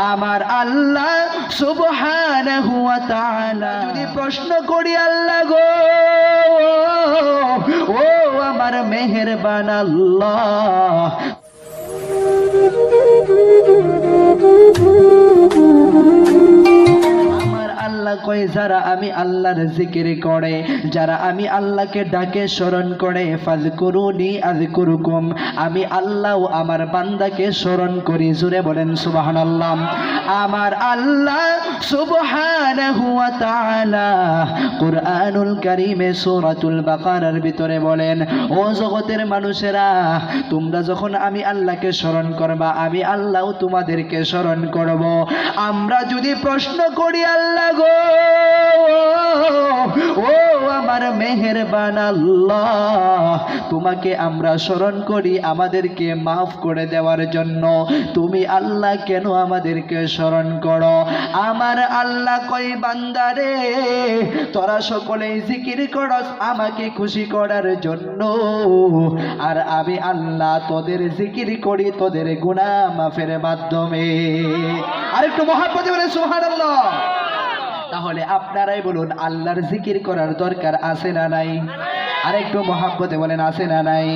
আমার আল্লাহ সুবহানাহু ওয়া তাআলা যদি প্রশ্ন করি আল্লাহ গো ও আমার মেহেরবান আল্লাহ আল্লাহ কয় যারা আমি আল্লাহর জিকির করে যারা আমি আল্লাহকে ডাকে স্মরণ করে ফাযকুরুনি আযকুরুকুম আমি আল্লাহ আমার বান্দাকে স্মরণ করি জোরে বলেন সুবহানাল্লাহ আমার আল্লাহ সুবহানাহু ওয়া তাআলা কুরআনুল কারীমে সূরাতুল বাকারার ভিতরে বলেন ও জগতের মানুষেরা তোমরা যখন আমি আল্লাহকে স্মরণ করবা আমি আল্লাহ তোমাদেরকে স্মরণ করব আমরা যদি প্রশ্ন করি আল্লাহ গো ও আমার মেহেরবান আল্লাহ তোমাকে আমরা স্মরণ করি আমাদেরকে মাফ করে দেওয়ার জন্য তুমি আল্লাহ কেন আমাদেরকে স্মরণ করো আমার আল্লাহ কই বান্দারে তোরা সকলেই জিকির করস আমাকে খুশি করার জন্য আর আমি আল্লাহ তোদের জিকির করি তোদের গুনাহ মাফের মাধ্যমে আরেকটু মহব্বতে বলে সুবহানাল্লাহ তাহলে আপনারাই বলুন আল্লাহর জিকির করার দরকার আছে না নাই আরেকটু মহব্বতে বলেন আছে না নাই